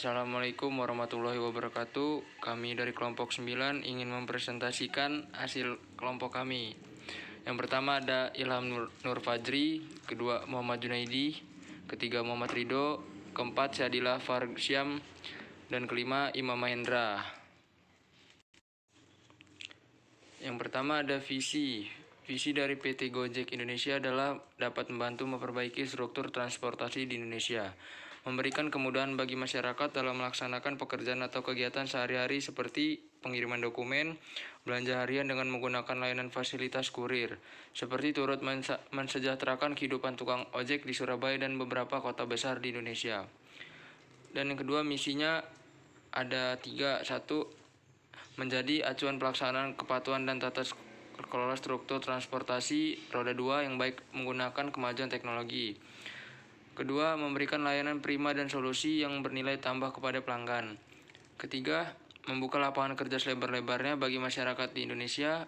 Assalamualaikum warahmatullahi wabarakatuh. Kami dari kelompok 9 ingin mempresentasikan hasil kelompok kami. Yang pertama ada Ilham Nur Fajri, kedua Muhammad Junaidi, ketiga Muhammad Ridho, keempat Syadila Farsyam, dan kelima Imam Mahendra. Yang pertama ada visi. Visi dari PT Gojek Indonesia adalah dapat membantu memperbaiki struktur transportasi di Indonesia, memberikan kemudahan bagi masyarakat dalam melaksanakan pekerjaan atau kegiatan sehari-hari seperti pengiriman dokumen, belanja harian dengan menggunakan layanan fasilitas kurir, seperti turut mensejahterakan kehidupan tukang ojek di Surabaya dan beberapa kota besar di Indonesia. Dan yang kedua, misinya ada 3. 1. Menjadi acuan pelaksanaan kepatuhan dan tata kelola struktur transportasi roda 2 yang baik menggunakan kemajuan teknologi. Kedua, memberikan layanan prima dan solusi yang bernilai tambah kepada pelanggan. Ketiga, membuka lapangan kerja selebar-lebarnya bagi masyarakat di Indonesia,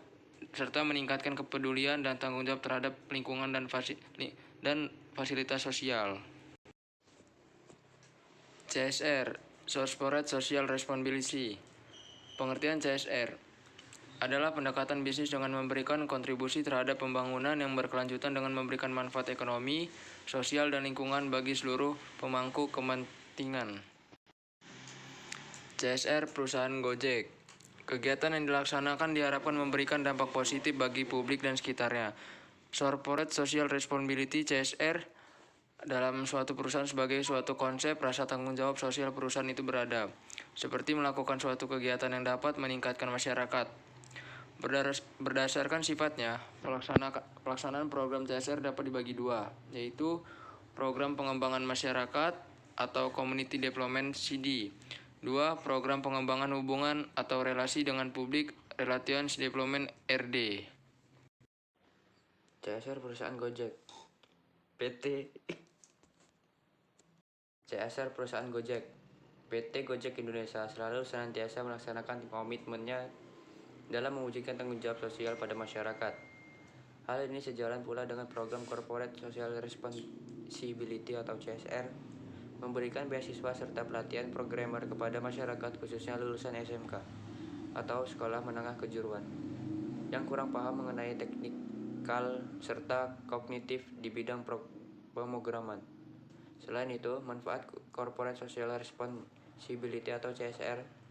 serta meningkatkan kepedulian dan tanggung jawab terhadap lingkungan dan fasilitas sosial. CSR, Corporate Social Responsibility. Pengertian CSR adalah pendekatan bisnis dengan memberikan kontribusi terhadap pembangunan yang berkelanjutan dengan memberikan manfaat ekonomi, sosial, dan lingkungan bagi seluruh pemangku kepentingan. CSR perusahaan Gojek. Kegiatan yang dilaksanakan diharapkan memberikan dampak positif bagi publik dan sekitarnya. Corporate Social Responsibility (CSR) dalam suatu perusahaan sebagai suatu konsep rasa tanggung jawab sosial perusahaan itu berada, seperti melakukan suatu kegiatan yang dapat meningkatkan masyarakat. Berdasarkan sifatnya, pelaksanaan program CSR dapat dibagi 2, yaitu program pengembangan masyarakat atau Community Development CD. 2. Program pengembangan hubungan atau relasi dengan publik Relations Development RD. CSR perusahaan Gojek. CSR perusahaan Gojek. PT Gojek Indonesia selalu senantiasa melaksanakan komitmennya dalam mewujudkan tanggung jawab sosial pada masyarakat. Hal ini sejalan pula dengan program Corporate Social Responsibility atau CSR, memberikan beasiswa serta pelatihan programmer kepada masyarakat khususnya lulusan SMK atau sekolah menengah kejuruan yang kurang paham mengenai teknikal serta kognitif di bidang pemrograman. Selain itu, manfaat Corporate Social Responsibility atau CSR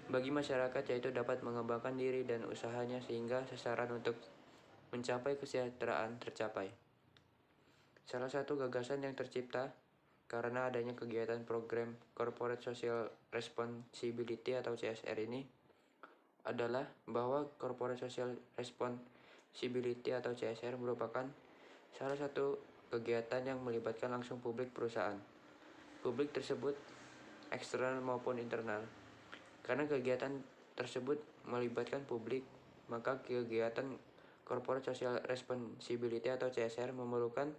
bagi masyarakat yaitu dapat mengembangkan diri dan usahanya sehingga sasaran untuk mencapai kesejahteraan tercapai. Salah satu gagasan yang tercipta karena adanya kegiatan program Corporate Social Responsibility atau CSR ini adalah bahwa Corporate Social Responsibility atau CSR merupakan salah satu kegiatan yang melibatkan langsung publik perusahaan. Publik tersebut eksternal maupun internal. Karena kegiatan tersebut melibatkan publik, maka kegiatan Corporate Social Responsibility atau CSR memerlukan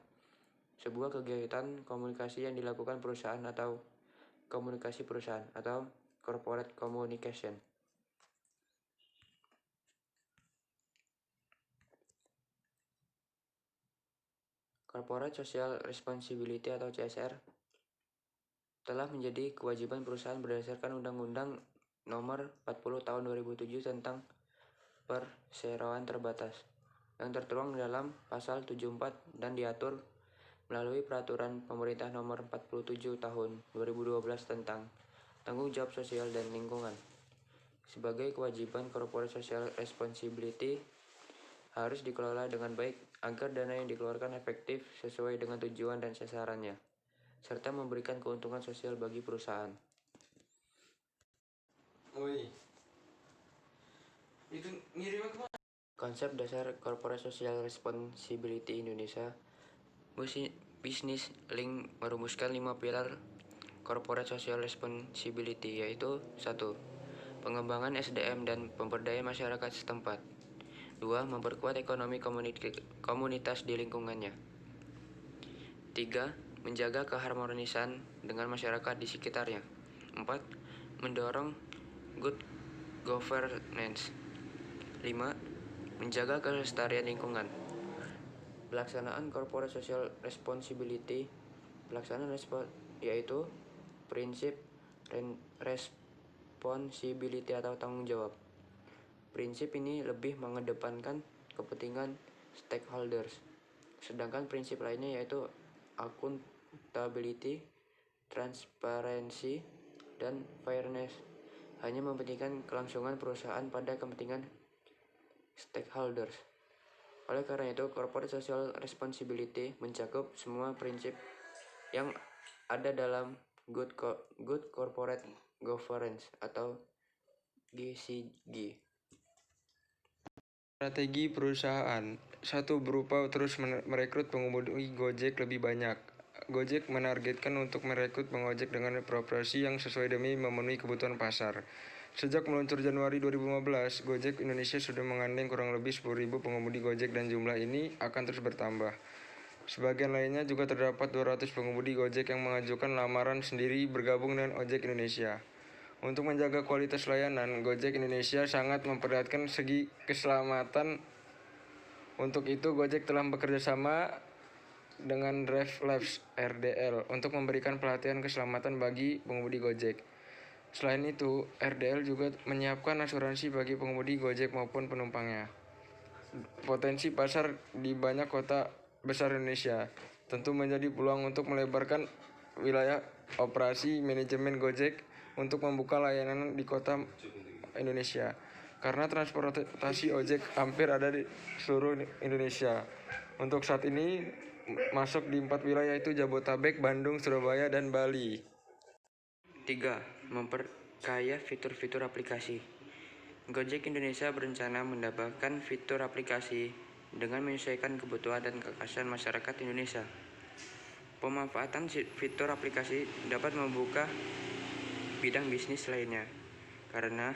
sebuah kegiatan komunikasi yang dilakukan perusahaan atau komunikasi perusahaan atau corporate communication. Corporate Social Responsibility atau CSR telah menjadi kewajiban perusahaan berdasarkan Undang-Undang Nomor 40 Tahun 2007 tentang Perseroan Terbatas yang tertuang dalam Pasal 74 dan diatur melalui Peraturan Pemerintah Nomor 47 Tahun 2012 tentang Tanggung Jawab Sosial dan Lingkungan. Sebagai kewajiban Corporate Social Responsibility harus dikelola dengan baik agar dana yang dikeluarkan efektif sesuai dengan tujuan dan sasarannya, serta memberikan keuntungan sosial bagi perusahaan. Konsep dasar Corporate Social Responsibility Indonesia Business Link merumuskan 5 pilar Corporate Social Responsibility, yaitu 1. Pengembangan SDM dan pemberdayaan masyarakat setempat. 2. Memperkuat ekonomi komunitas di lingkungannya. 3. Menjaga keharmonisan dengan masyarakat di sekitarnya. 4. Mendorong good governance. 5. Menjaga kelestarian lingkungan. Pelaksanaan Corporate Social Responsibility yaitu prinsip responsibility atau tanggung jawab. Prinsip ini lebih mengedepankan kepentingan stakeholders, sedangkan prinsip lainnya yaitu accountability, transparansi, dan fairness hanya mementingkan kelangsungan perusahaan pada kepentingan stakeholders. Oleh karena itu, corporate social responsibility mencakup semua prinsip yang ada dalam good corporate governance atau GCG. Strategi perusahaan. Satu, berupa terus merekrut pengemudi Gojek lebih banyak. Gojek menargetkan untuk merekrut pengojek dengan proporsi yang sesuai demi memenuhi kebutuhan pasar. Sejak meluncur Januari 2015, Gojek Indonesia sudah menggandeng kurang lebih 10.000 pengemudi Gojek dan jumlah ini akan terus bertambah. Sebagian lainnya juga terdapat 200 pengemudi Gojek yang mengajukan lamaran sendiri bergabung dengan Ojek Indonesia. Untuk menjaga kualitas layanan, Gojek Indonesia sangat memperhatikan segi keselamatan. Untuk itu, Gojek telah bekerja sama dengan Drive Labs (RDL) untuk memberikan pelatihan keselamatan bagi pengemudi Gojek. Selain itu, RDL juga menyiapkan asuransi bagi pengemudi Gojek maupun penumpangnya. Potensi pasar di banyak kota besar Indonesia tentu menjadi peluang untuk melebarkan wilayah operasi manajemen Gojek untuk membuka layanan di kota Indonesia. Karena transportasi ojek hampir ada di seluruh Indonesia. Untuk saat ini masuk di 4 wilayah, yaitu Jabodetabek, Bandung, Surabaya, dan Bali. 3. Memperkaya fitur-fitur aplikasi. Gojek Indonesia berencana menambahkan fitur aplikasi dengan menyesuaikan kebutuhan dan kekhawatiran masyarakat Indonesia. Pemanfaatan fitur aplikasi dapat membuka bidang bisnis lainnya, karena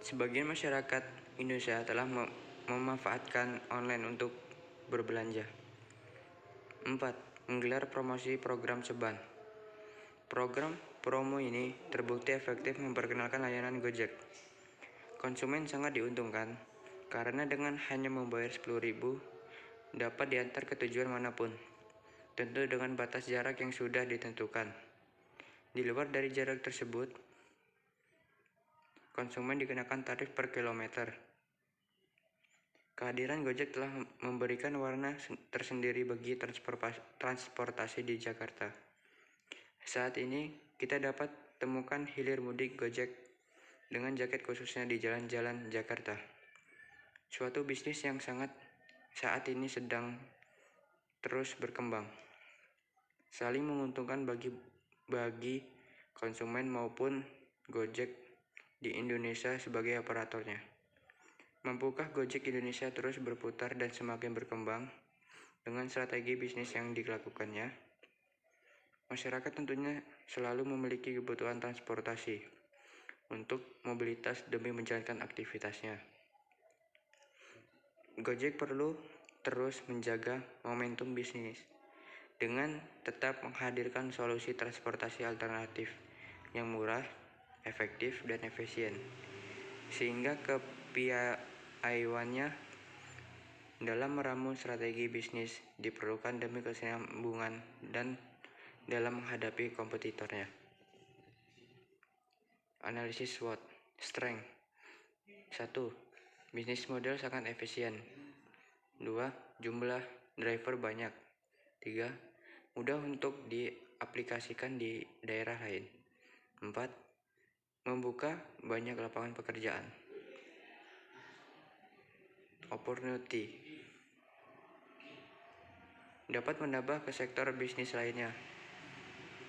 sebagian masyarakat Indonesia telah memanfaatkan online untuk berbelanja. 4. Menggelar promosi program ceban. Program promo ini terbukti efektif memperkenalkan layanan Gojek. Konsumen sangat diuntungkan karena dengan hanya membayar 10.000 dapat diantar ke tujuan manapun, tentu dengan batas jarak yang sudah ditentukan. Di luar dari jarak tersebut, konsumen dikenakan tarif per kilometer. Kehadiran Gojek telah memberikan warna tersendiri bagi transportasi di Jakarta. Saat ini, kita dapat temukan hilir mudik Gojek dengan jaket khususnya di jalan-jalan Jakarta. Suatu bisnis yang saat ini sedang terus berkembang, saling menguntungkan bagi konsumen maupun Gojek di Indonesia sebagai operatornya. Mampukah Gojek Indonesia terus berputar dan semakin berkembang dengan strategi bisnis yang dilakukannya? Masyarakat tentunya selalu memiliki kebutuhan transportasi untuk mobilitas demi menjalankan aktivitasnya. Gojek perlu terus menjaga momentum bisnis dengan tetap menghadirkan solusi transportasi alternatif yang murah, efektif, dan efisien, sehingga kepiawaiannya dalam meramu strategi bisnis diperlukan demi kesinambungan dan dalam menghadapi kompetitornya. Analisis SWOT. Strength. 1. Bisnis model sangat efisien. 2. Jumlah driver banyak. 3. Mudah untuk diaplikasikan di daerah lain. 4. Membuka banyak lapangan pekerjaan. Opportunity. Dapat menambah ke sektor bisnis lainnya.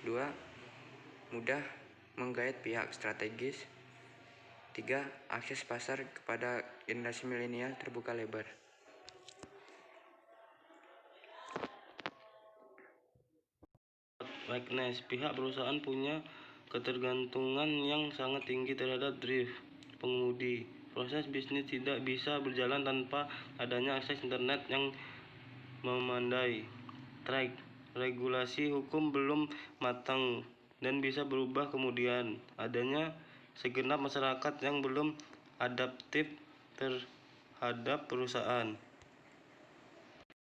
2. Mudah menggait pihak strategis. 3. Akses pasar kepada generasi milenial terbuka lebar. Likeness. Pihak perusahaan punya ketergantungan yang sangat tinggi terhadap drive pengemudi. Proses bisnis tidak bisa berjalan tanpa adanya akses internet yang memadai. Track. Regulasi hukum belum matang dan bisa berubah kemudian. Adanya segenap masyarakat yang belum adaptif terhadap perusahaan.